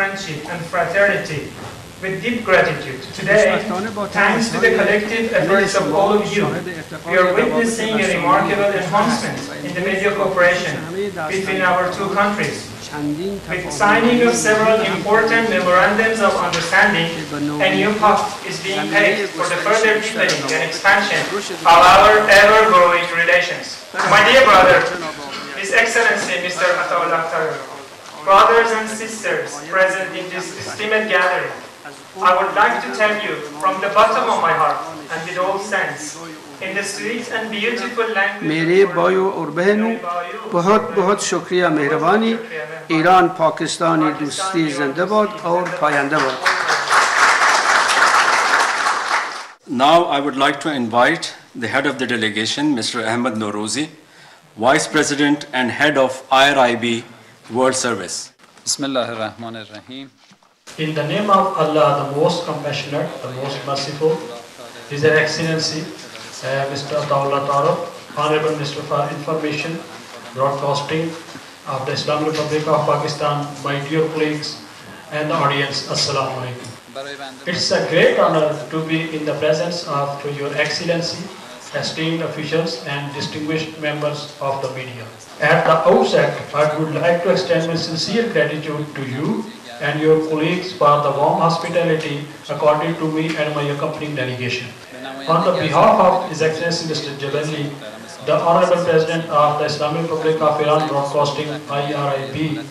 friendship and fraternity with deep gratitude. Today, thanks to the collective efforts of all of you, we are witnessing a remarkable advancement in the media cooperation between our two countries. With signing of several important memorandums of understanding, a new path is being paved for the further deepening and expansion of our ever-growing relations. My dear brother, His Excellency Mr. Attaullah, brothers and sisters present in this esteemed gathering, I would like to tell you from the bottom of my heart and with all sense, in the sweet and beautiful language میرے بھائیوں اور بہنوں بہت بہت شکریہ مہربانی ایران پاکستانی دوستی زندہ باد اور پائندہ باد. Now I would like to invite the head of the delegation, Mr. Ahmed Norozi, Vice President and Head of IRIB World Service. Bismillah ar-Rahman ar-Rahim. In the name of Allah, the most compassionate, the most merciful, His Excellency Mr. Attaullah, Honorable Minister for Information, Broadcasting of the Islamic Republic of Pakistan, my dear colleagues and the audience, Assalamu alaikum. It's a great honor to be in the presence of Your Excellency, esteemed officials and distinguished members of the media. At the outset, I would like to extend my sincere gratitude to you and your colleagues for the warm hospitality accorded to me and my accompanying delegation. On the behalf of His Excellency Mr. Jabali, the Honorable President of the Islamic Republic of Iran Broadcasting IRIB,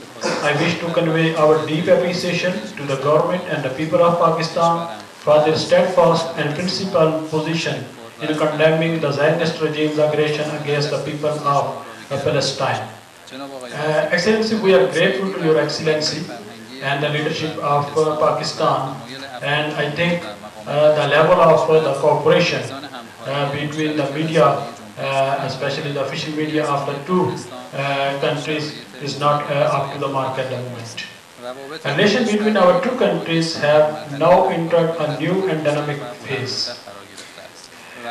I wish to convey our deep appreciation to the government and the people of Pakistan for their steadfast and principled position in condemning the Zionist regime's aggression against the people of Palestine. Excellency, we are grateful to Your Excellency and the leadership of Pakistan, and I think the level of the cooperation between the media, especially the official media of the two countries, is not up to the mark at the moment. Relations between our two countries have now entered a new and dynamic phase.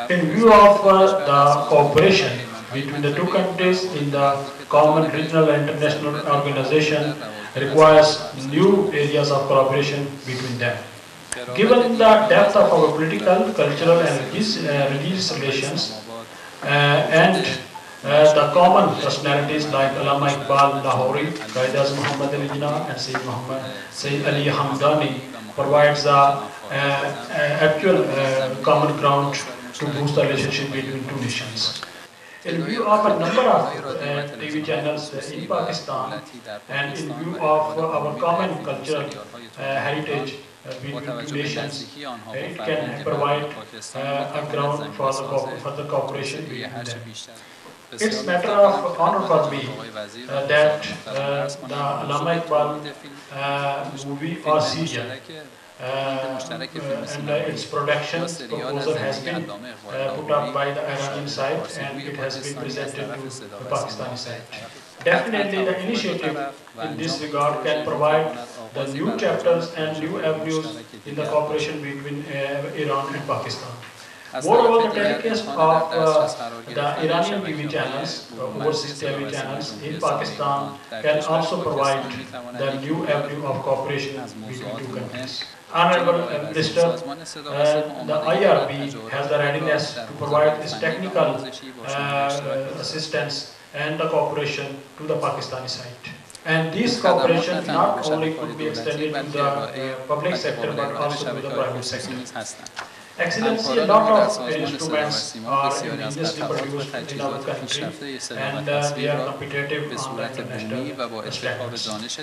In view of the cooperation between the two countries in the common regional and international organization requires new areas of cooperation between them. Given the depth of our political, cultural and religious relations and the common personalities like Allama Iqbal Lahori, Qaid Muhammad Ali Jinnah and Sayyid Ali Hamdani provides the actual common ground to boost the relationship between two nations. In view of a number of TV channels in Pakistan and in view of our common cultural heritage between two nations, it can provide a ground for the cooperation between them. It's a matter of honor for me that the Allama Iqbal movie or serial and its production proposal has been put up by the Iranian side and it has been presented to the Pakistani side. Definitely the initiative in this regard can provide the new chapters and new avenues in the cooperation between Iran and Pakistan. Moreover, the telecast of the Iranian TV channels, overseas TV channels in Pakistan can also provide the new avenue of cooperation between two countries. Honorable Minister, the IRB has the readiness to provide its technical assistance and the cooperation to the Pakistani side. And this cooperation not only could be extended to the public sector but also to the private sector. Excellency, a lot of instruments are indigenously produced in our country and they are competitive on the international standards.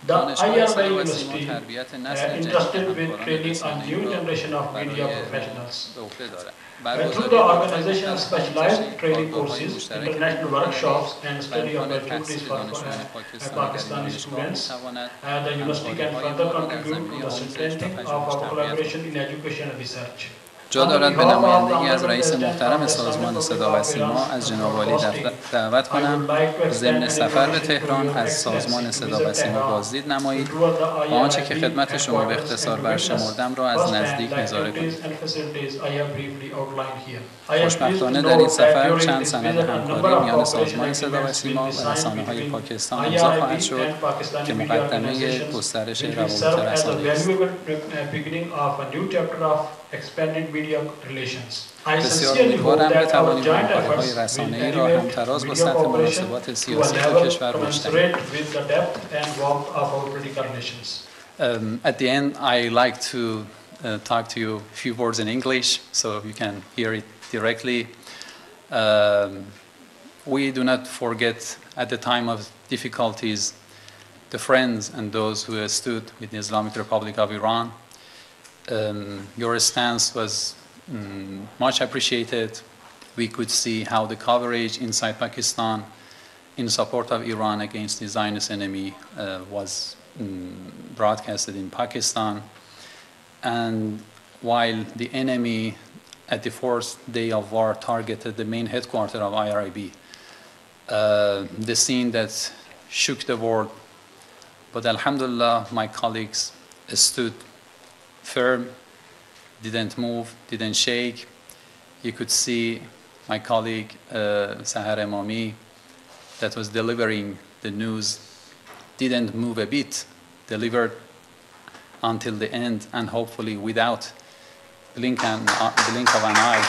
The IRB University interested with training a new generation of media professionals. Through the organization of specialized training courses, international workshops and study opportunities for Pakistani students, the university can further contribute to the strengthening of our collaboration in education and research. جا دارد به نمایندگی از رئیس محترم سازمان صدا و سیما از جناب عالی دعوت کنم ضمن سفر به تهران از سازمان صدا و سیما بازدید نمایید و آنچه که خدمت شما به اختصار برشمردم را از نزدیک نظاره کنید. خوشبختانه در این سفر چند سند همکاری میان سازمان صدا و سیما و رسانه‌های پاکستان امضا خواهد شد که مقدمه گسترش روابط رسانه‌ای است. بسیار امیدوارم بتوانیم همکاری‌های رسانه‌ای را همتراز با سطح مناسبات سیاسی دو کشور رشد دهیم. At the end, I like to talk to you a few words in English so you can hear it directly. We do not forget at the time of difficulties the friends and those who stood with the Islamic Republic of Iran. Your stance was much appreciated. We could see how the coverage inside Pakistan in support of Iran against the Zionist enemy was broadcasted in Pakistan. And while the enemy at the first day of war targeted the main headquarters of IRIB, the scene that shook the world. But alhamdulillah, my colleagues stood firm, didn't move, didn't shake. You could see my colleague Sahar Emami that was delivering the news didn't move a bit, delivered until the end and hopefully without blink of an eye.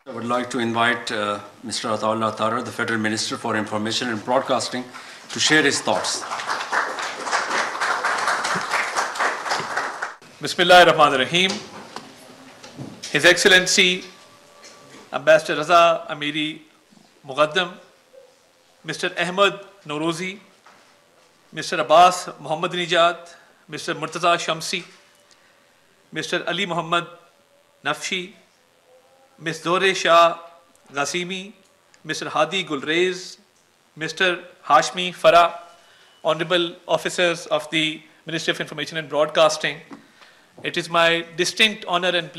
I would like to invite Mr. Attaullah Tarar, the Federal Minister for Information and Broadcasting, to share his thoughts. Bismillah ar-Rahman ar-Rahim. His Excellency Ambassador Raza Amiri Muqaddam, Mr. Ahmed Norozi, Mr. Abbas Muhammad Nijad, Mr. Murtaza Shamsi, Mr. Ali Muhammad Nafshi, Ms. Dore Shah Ghasimi, Mr. Hadi Gulrez, Mr. Hashmi Farah, Honorable Officers of the Ministry of Information and Broadcasting. It is my distinct honor and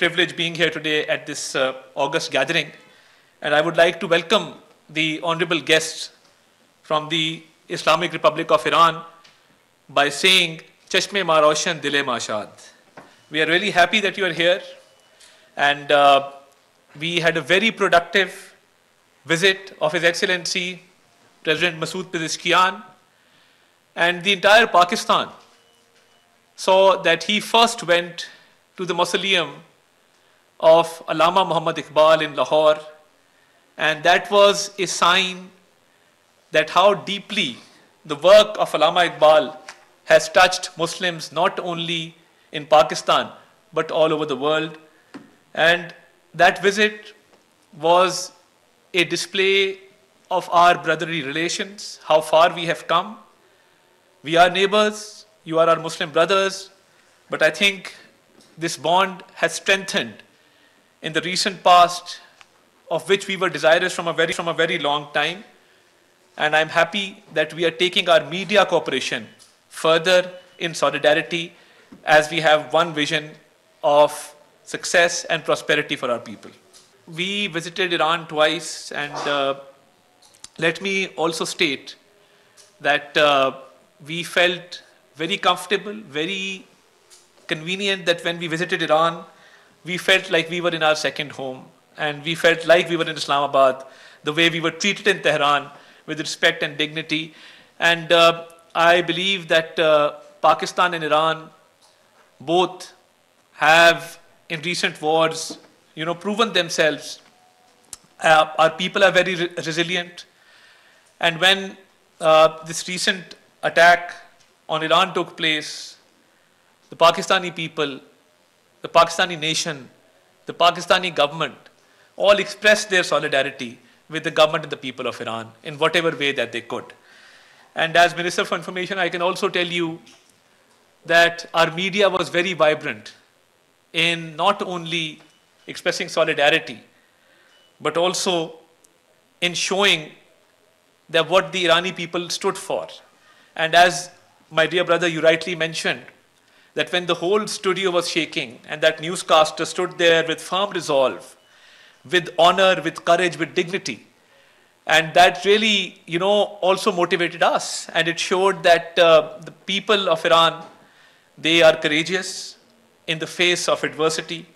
privilege being here today at this August gathering. And I would like to welcome the honorable guests from the Islamic Republic of Iran by saying, Chashme Ma Roshan Dile Ma Shad. We are really happy that you are here. And we had a very productive visit of His Excellency President Masood Pezeshkian, and the entire Pakistan saw that he first went to the mausoleum of Allama Muhammad Iqbal in Lahore, and that was a sign that how deeply the work of Allama Iqbal has touched Muslims not only in Pakistan but all over the world. And that visit was a display of our brotherly relations, how far we have come. We are neighbors, you are our Muslim brothers, but I think this bond has strengthened in the recent past, of which we were desirous from a very long time. And I'm happy that we are taking our media cooperation further in solidarity as we have one vision of success and prosperity for our people. We visited Iran twice, and let me also state that we felt very comfortable, very convenient that when we visited Iran, we felt like we were in our second home, and we felt like we were in Islamabad, the way we were treated in Tehran with respect and dignity. And I believe that Pakistan and Iran both have in recent wars, proven themselves. Our people are very resilient. And when this recent attack on Iran took place, the Pakistani people, the Pakistani nation, the Pakistani government all expressed their solidarity with the government and the people of Iran in whatever way that they could. And as Minister for Information, I can also tell you that our media was very vibrant in not only expressing solidarity, but also in showing that what the Irani people stood for. And as my dear brother, you rightly mentioned that when the whole studio was shaking and that newscaster stood there with firm resolve, with honor, with courage, with dignity, and that really, also motivated us. And it showed that the people of Iran, they are courageous in the face of adversity,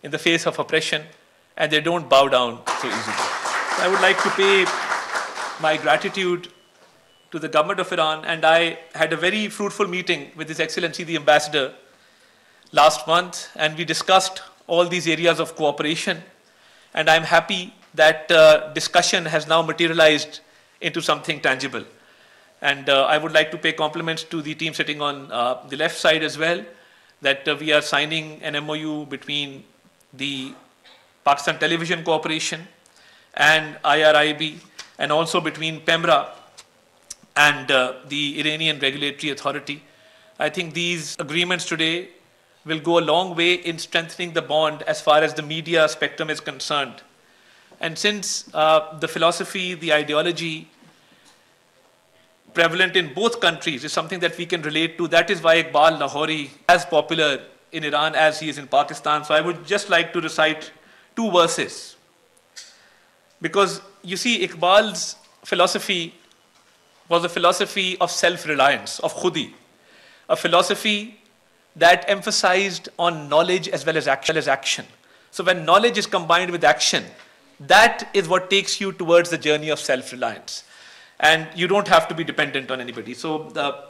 in the face of oppression, and they don't bow down so easily. So I would like to pay my gratitude to the government of Iran, and I had a very fruitful meeting with His Excellency the Ambassador last month, and we discussed all these areas of cooperation, and I'm happy that discussion has now materialized into something tangible. And I would like to pay compliments to the team sitting on the left side as well, that we are signing an MOU between the Pakistan Television Corporation and IRIB, and also between PEMRA and the Iranian Regulatory Authority. I think these agreements today will go a long way in strengthening the bond as far as the media spectrum is concerned. And since the philosophy, the ideology prevalent in both countries is something that we can relate to, that is why Iqbal Lahori is as popular in Iran as he is in Pakistan. So I would just like to recite 2 verses. Because you see, Iqbal's philosophy was a philosophy of self-reliance, of khudi, a philosophy that emphasized on knowledge as well as action. So when knowledge is combined with action, that is what takes you towards the journey of self-reliance. And you don't have to be dependent on anybody. So the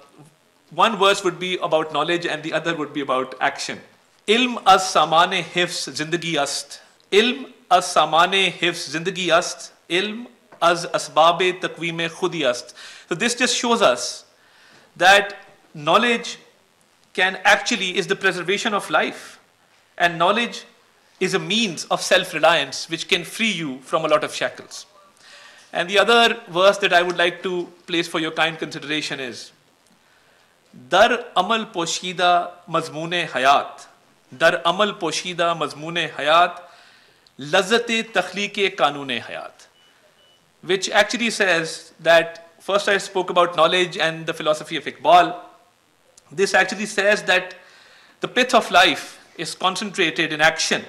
one verse would be about knowledge and the other would be about action. Ilm az samane hifz zindagi ast. Ilm az samane hifz zindagi ast. Ilm az asbabe taqweem khudi ast. So this just shows us that knowledge is the preservation of life. And knowledge is a means of self-reliance which can free you from a lot of shackles. And the other verse that I would like to place for your kind consideration is Dar amal poshida mazmoon-e hayat. Dar amal poshida mazmoon-e hayat. Lazzat-e takhliq-e qanoon-e hayat. Which actually says that, first I spoke about knowledge and the philosophy of Iqbal. This actually says that the pith of life is concentrated in action,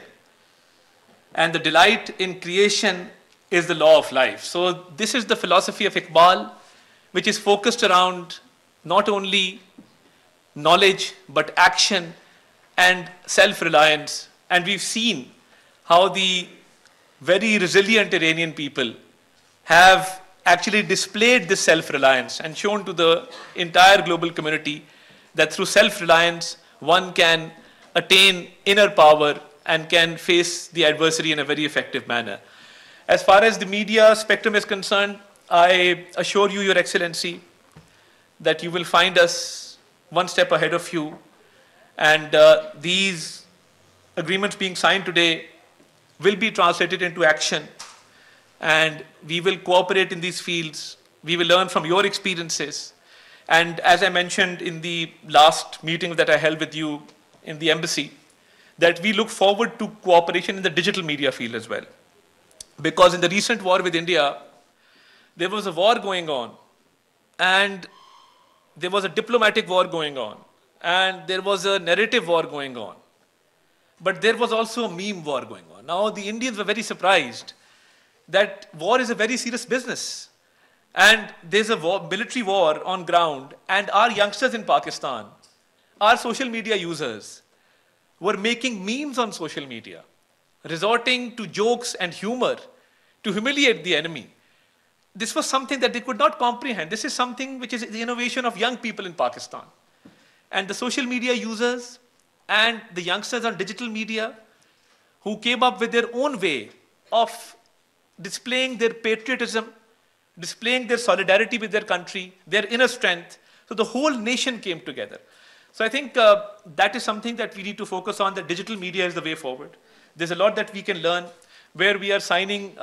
and the delight in creation is the law of life. So this is the philosophy of Iqbal, which is focused around not only knowledge, but action and self-reliance. And we've seen how the very resilient Iranian people have actually displayed this self-reliance and shown to the entire global community that through self-reliance, one can attain inner power and can face the adversary in a very effective manner. As far as the media spectrum is concerned, I assure you, Your Excellency, that you will find us one step ahead of you. And these agreements being signed today will be translated into action. And we will cooperate in these fields. We will learn from your experiences. And as I mentioned in the last meeting that I held with you in the embassy, that we look forward to cooperation in the digital media field as well. Because in the recent war with India, there was a war going on, and there was a diplomatic war going on, and there was a narrative war going on. But there was also a meme war going on. Now, the Indians were very surprised that war is a very serious business. And there's a military war on ground, and our youngsters in Pakistan, our social media users, were making memes on social media, resorting to jokes and humor to humiliate the enemy. This was something that they could not comprehend. This is something which is the innovation of young people in Pakistan. And the social media users and the youngsters on digital media who came up with their own way of displaying their patriotism, displaying their solidarity with their country, their inner strength. So the whole nation came together. So I think that is something that we need to focus on, that digital media is the way forward. There's a lot that we can learn, where we are signing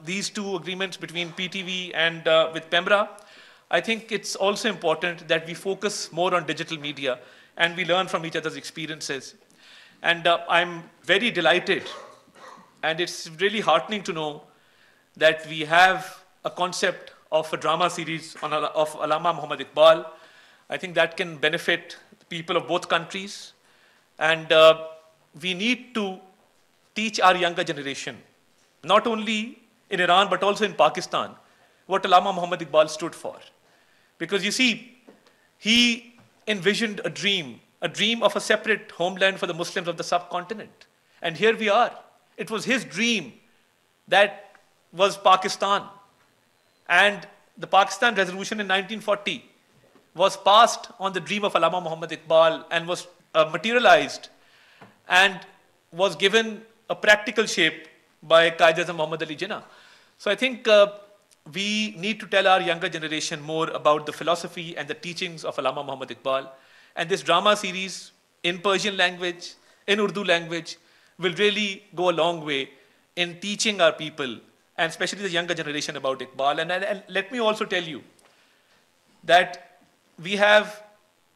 these 2 agreements between PTV and with PEMRA. I think it's also important that we focus more on digital media and we learn from each other's experiences. And I'm very delighted, and it's really heartening to know that we have a concept of a drama series of Allama Muhammad Iqbal. I think that can benefit the people of both countries. And we need to teach our younger generation, not only in Iran, but also in Pakistan, what Allama Muhammad Iqbal stood for. Because you see, he envisioned a dream of a separate homeland for the Muslims of the subcontinent. And here we are. It was his dream that was Pakistan. And the Pakistan resolution in 1940 was passed on the dream of Allama Muhammad Iqbal and was materialized and was given a practical shape by Qaid-e-Azam Muhammad Ali Jinnah. So I think we need to tell our younger generation more about the philosophy and the teachings of Allama Muhammad Iqbal. And this drama series in Persian language, in Urdu language, will really go a long way in teaching our people, and especially the younger generation, about Iqbal. And let me also tell you that we have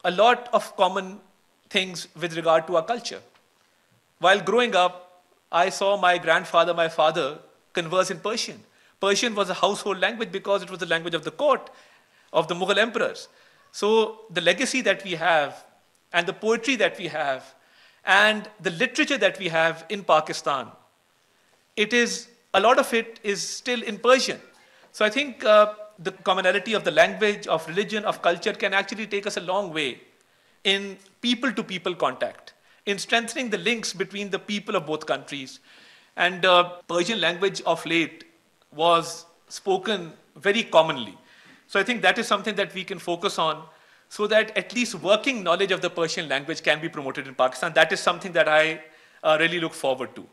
a lot of common things with regard to our culture. While growing up, I saw my grandfather, my father, converse in Persian. Persian was a household language because it was the language of the court, of the Mughal emperors. So the legacy that we have, and the poetry that we have, and the literature that we have in Pakistan, a lot of it is still in Persian. So I think the commonality of the language, of religion, of culture can actually take us a long way in people-to-people contact, in strengthening the links between the people of both countries. And Persian language of late was spoken very commonly. So I think that is something that we can focus on, so that at least working knowledge of the Persian language can be promoted in Pakistan. That is something that I really look forward to.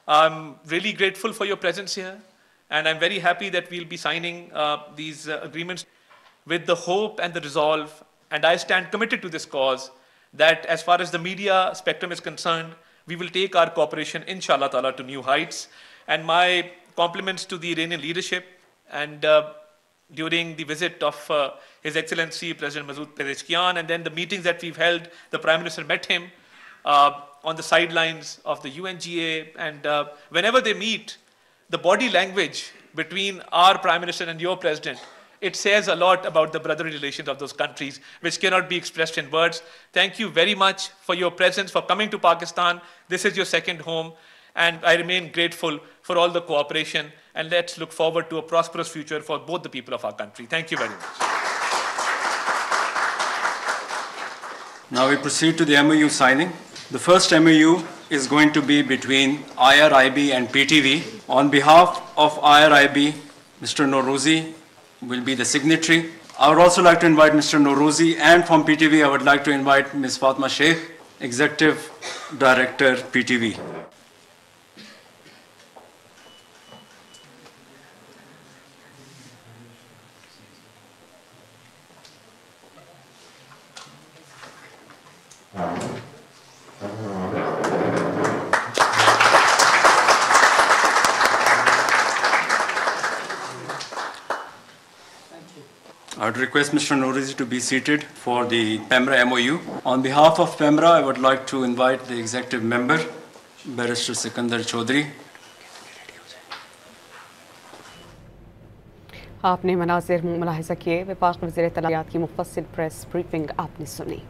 I'm really grateful for your presence here, and I'm very happy that we'll be signing these agreements with the hope and the resolve, and I stand committed to this cause, that as far as the media spectrum is concerned, we will take our cooperation, inshallah ta'ala, to new heights. And my compliments to the Iranian leadership, and during the visit of His Excellency President Masoud Pezeshkian, and then the meetings that we've held, the Prime Minister met him on the sidelines of the UNGA, and whenever they meet, the body language between our Prime Minister and your President, it says a lot about the brotherly relations of those countries, which cannot be expressed in words. Thank you very much for your presence, for coming to Pakistan. This is your second home, and I remain grateful for all the cooperation, and let's look forward to a prosperous future for both the people of our country. Thank you very much. Now we proceed to the MOU signing. The first MOU is going to be between IRIB and PTV. On behalf of IRIB, Mr. Norouzi will be the signatory. I would also like to invite Mr. Norouzi, and from PTV, I would like to invite Ms. Fatma Sheikh, Executive Director, PTV. I would request Mr. Norouzi to be seated for the PEMRA MOU. On behalf of PEMRA, I would like to invite the executive member, Barrister Sikandar Chaudhry. आपने मनाज़िर मुलाहिज़ा किए। वफाक वज़ीर इत्तलाआत की Mufassil press briefing आपने सुनी।